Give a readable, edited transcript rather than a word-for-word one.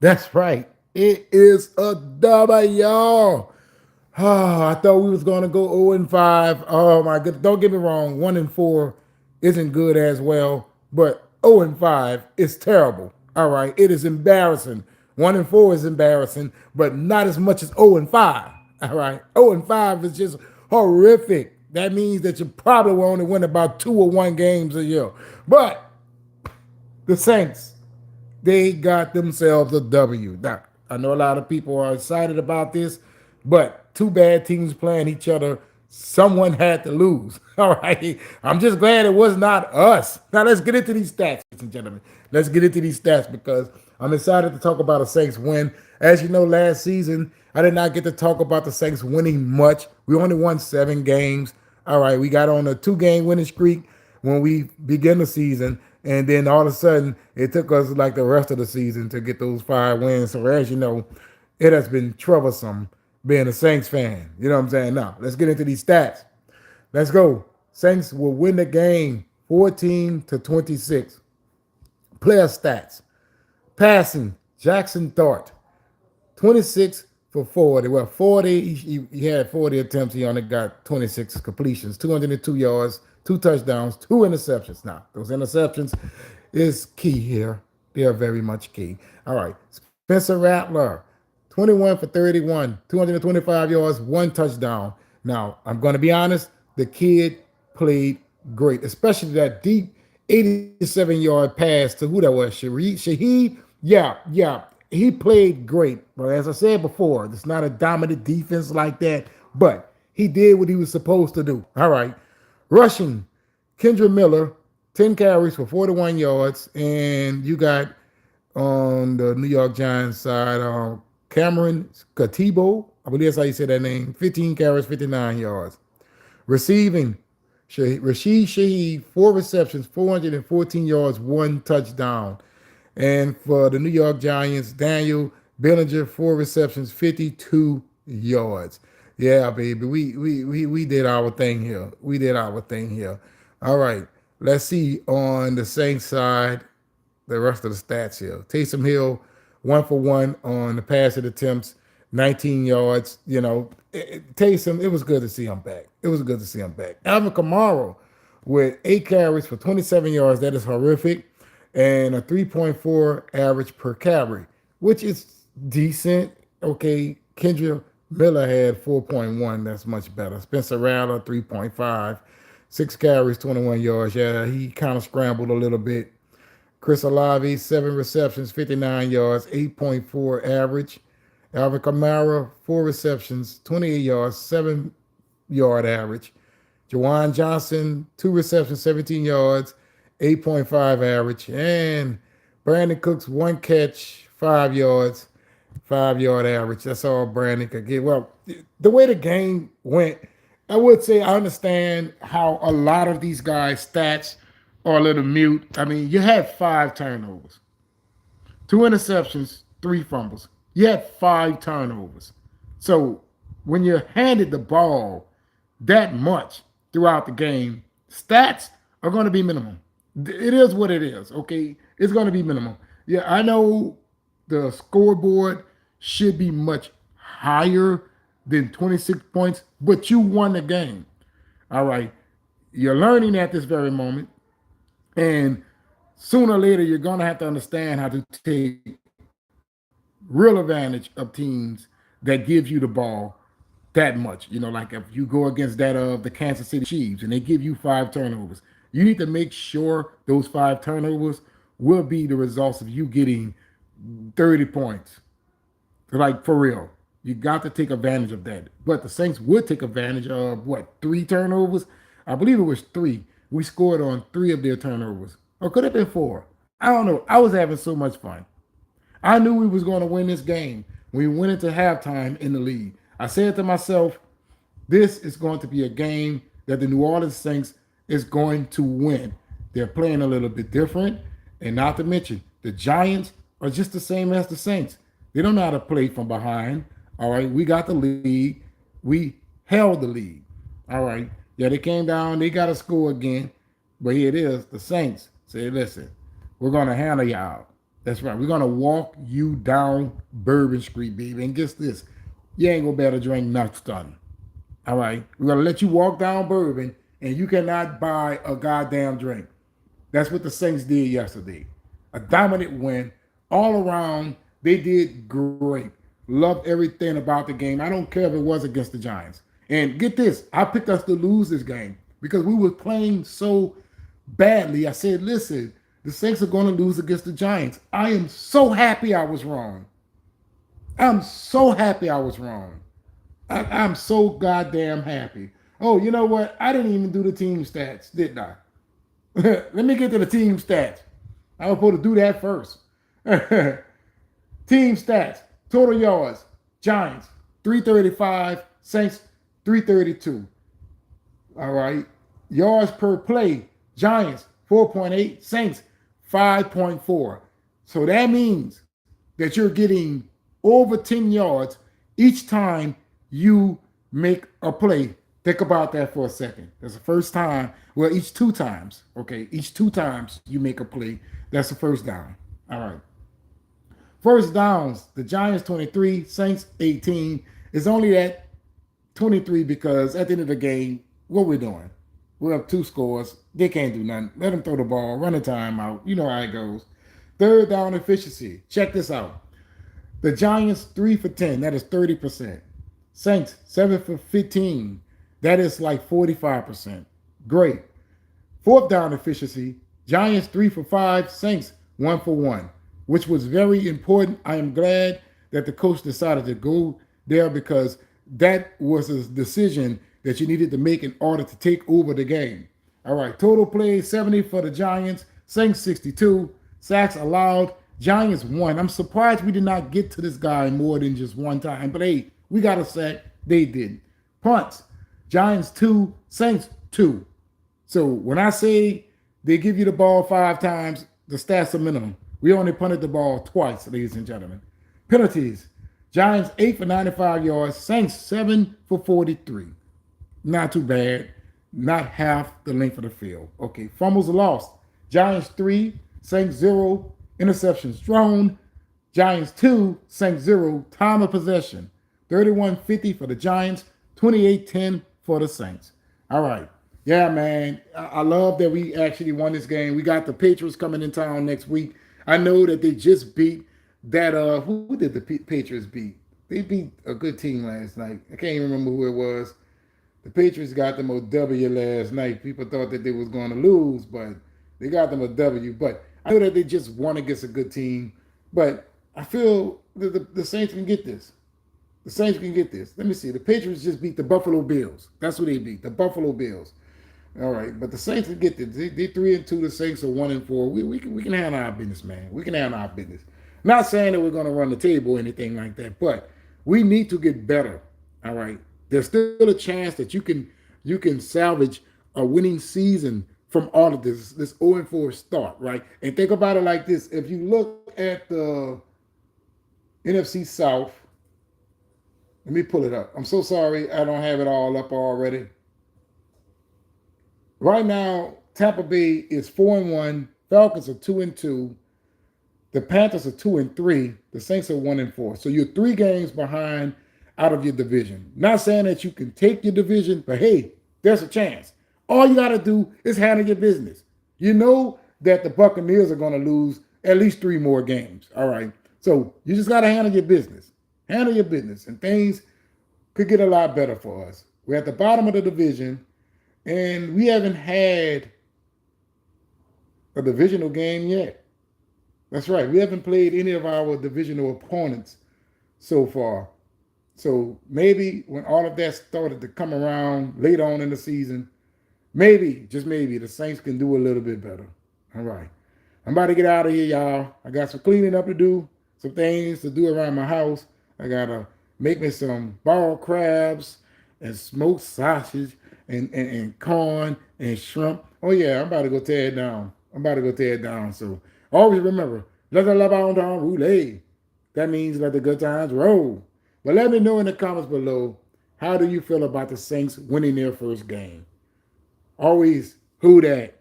That's right. It is a W, y'all. Oh, I thought we was gonna go 0 and 5. Oh my goodness. Don't get me wrong, 1 and 4 isn't good as well, but 0 and 5 is terrible. All right. It is embarrassing. 1 and 4 is embarrassing, but not as much as 0 and 5. All right. 0 and 5 is just horrific. That means that you probably will only win about 2 or 1 games a year. But the Saints, they got themselves a W. Now, I know a lot of people are excited about this, but two bad teams playing each other, someone had to lose. All right. I'm just glad it was not us. Now, let's get into these stats, ladies and gentlemen. Let's get into these stats because I'm excited to talk about a Saints win. As you know, last season, I did not get to talk about the Saints winning much. We only won 7 games. All right. We got on a 2-game winning streak when we began the season. And then all of a sudden, it took us like the rest of the season to get those 5 wins. So as you know, it has been troublesome being a Saints fan. You know what I'm saying? Now, let's get into these stats. Let's go. Saints will win the game 14-26. Player stats. Passing, Jackson Dart, 26 for 40. Well, 40, he had 40 attempts. He only got 26 completions, 202 yards, 2 touchdowns, 2 interceptions. Now, those interceptions is key here. They are very much key. All right. Spencer Rattler, 21 for 31, 225 yards, 1 touchdown. Now, I'm going to be honest, the kid played great, especially that deep 87-yard pass to who that was, Shaheed. Yeah, he played great. But as I said before, it's not a dominant defense like that, but he did what he was supposed to do. All right. Rushing, Kendra Miller, 10 carries for 41 yards. And you got on the New York Giants side, Cameron Katibo, I believe that's how you say that name, 15 carries, 59 yards. Receiving, Rashid Shaheed, 4 receptions, 414 yards, 1 touchdown. And for the New York Giants, Daniel Bellinger, 4 receptions, 52 yards. Yeah, baby, we did our thing here. We did our thing here. All right, let's see on the Saints side the rest of the stats here. Taysom Hill, 1 for 1 on the passing attempts, 19 yards. You know, Taysom, it was good to see him back. It was good to see him back. Alvin Kamara with 8 carries for 27 yards. That is horrific. And a 3.4 average per carry, which is decent. Okay, Kendra Miller had 4.1. That's much better. Spencer Rattler, 3.5. 6 carries, 21 yards. Yeah, he kind of scrambled a little bit. Chris Olave, 7 receptions, 59 yards, 8.4 average. Alvin Kamara, 4 receptions, 28 yards, 7 yard average. Jawan Johnson, 2 receptions, 17 yards, 8.5 average. And Brandon Cooks, 1 catch, 5 yards, 5 yard average. That's all Brandon could get. Well, the way the game went, I would say I understand how a lot of these guys' stats are a little mute. I mean, you had 5 turnovers, 2 interceptions, 3 fumbles. You had 5 turnovers. So when you're handed the ball that much throughout the game, stats are going to be minimum. It is what it is, okay? It's going to be minimum. Yeah, I know the scoreboard should be much higher than 26 points, but you won the game. All right. You're learning at this very moment. And sooner or later, you're going to have to understand how to take real advantage of teams that give you the ball that much. You know, like if you go against that of the Kansas City Chiefs and they give you 5 turnovers, you need to make sure those 5 turnovers will be the results of you getting 30 points. Like for real. You got to take advantage of that. But the Saints would take advantage of what, 3 turnovers? I believe it was 3. We scored on 3 of their turnovers. Or could it have been 4? I don't know. I was having so much fun. I knew we was going to win this game. We went into halftime in the lead. I said to myself, this is going to be a game that the New Orleans Saints is going to win. They're playing a little bit different. And not to mention, the Giants are just the same as the Saints. They don't know how to play from behind. All right, we got the lead. We held the lead. All right. Yeah, they came down. They got to score again. But here it is. The Saints say, listen, we're going to handle y'all. That's right. We're gonna walk you down Bourbon Street, baby. And guess this, you ain't gonna be able to drink nothing. All right. We're gonna let you walk down Bourbon, and you cannot buy a goddamn drink. That's what the Saints did yesterday. A dominant win all around. They did great. Loved everything about the game. I don't care if it was against the Giants. And get this, I picked us to lose this game because we were playing so badly. I said, listen, the Saints are going to lose against the Giants. I am so happy I was wrong. I'm so happy I was wrong. I'm so goddamn happy. Oh, you know what? I didn't even do the team stats, didn't I? Let me get to the team stats. I was supposed to do that first. Team stats. Total yards. Giants, 335. Saints, 332. All right. Yards per play. Giants, 4.8. Saints, 5.4. So that means that you're getting over 10 yards each time you make a play. Think about that for a second. That's the first time. Well, each two times. Okay, each two times you make a play. That's the first down. All right. First downs. The Giants 23, Saints 18. It's only at 23 because at the end of the game, what we're doing, we're up 2 scores. They can't do nothing. Let them throw the ball, run the time out. You know how it goes. Third down efficiency. Check this out. The Giants 3 for 10. That is 30%. Saints 7 for 15. That is like 45%. Great. Fourth down efficiency. Giants 3 for 5. Saints 1 for 1, which was very important. I am glad that the coach decided to go there because that was a decision that you needed to make in order to take over the game. All right. Total plays 70 for the Giants. Saints 62. Sacks allowed. Giants 1. I'm surprised we did not get to this guy more than just one time. But hey, we got a sack. They didn't. Punts. Giants 2. Saints 2. So when I say they give you the ball 5 times, the stats are minimum. We only punted the ball twice, ladies and gentlemen. Penalties. Giants 8 for 95 yards. Saints 7 for 43. Not too bad. Not half the length of the field. Okay. Fumbles lost. Giants 3. Saints 0. Interceptions thrown. Giants 2. Saints 0. Time of possession. 31-50 for the Giants. 28-10 for the Saints. All right. Yeah, man. I love that we actually won this game. We got the Patriots coming in town next week. I know that they just beat that. Who did the Patriots beat? They beat a good team last night. I can't even remember who it was. The Patriots got them a W last night. People thought that they was going to lose, but they got them a W. But I know that they just won against a good team. But I feel that the Saints can get this. The Saints can get this. Let me see. The Patriots just beat the Buffalo Bills. That's who they beat. The Buffalo Bills. All right, but the Saints can get this. They 3-2. The Saints are 1-4. We can handle our business, man. We can handle our business. Not saying that we're going to run the table or anything like that, but we need to get better. All right. There's still a chance that you can salvage a winning season from all of this 0-4 start, right? And think about it like this. If you look at the NFC South, let me pull it up. I'm so sorry I don't have it all up already. Right now, Tampa Bay is 4-1. Falcons are 2-2. The Panthers are 2-3. The Saints are 1-4. So you're 3 games behind out of your division. Not saying that you can take your division, but hey, there's a chance. All you got to do is handle your business. You know that the Buccaneers are going to lose at least 3 more games. All right. So you just got to handle your business. Handle your business, and things could get a lot better for us. We're at the bottom of the division, and we haven't had a divisional game yet. That's right. We haven't played any of our divisional opponents so far. So maybe when all of that started to come around later on in the season, maybe, just maybe, the Saints can do a little bit better. All right. I'm about to get out of here, y'all. I got some cleaning up to do, some things to do around my house. I got to make me some boiled crabs and smoked sausage and corn and shrimp. Oh, yeah, I'm about to go tear it down. So always remember, let the love on down roulette. That means let the good times roll. But let me know in the comments below, how do you feel about the Saints winning their first game? Always, who dat?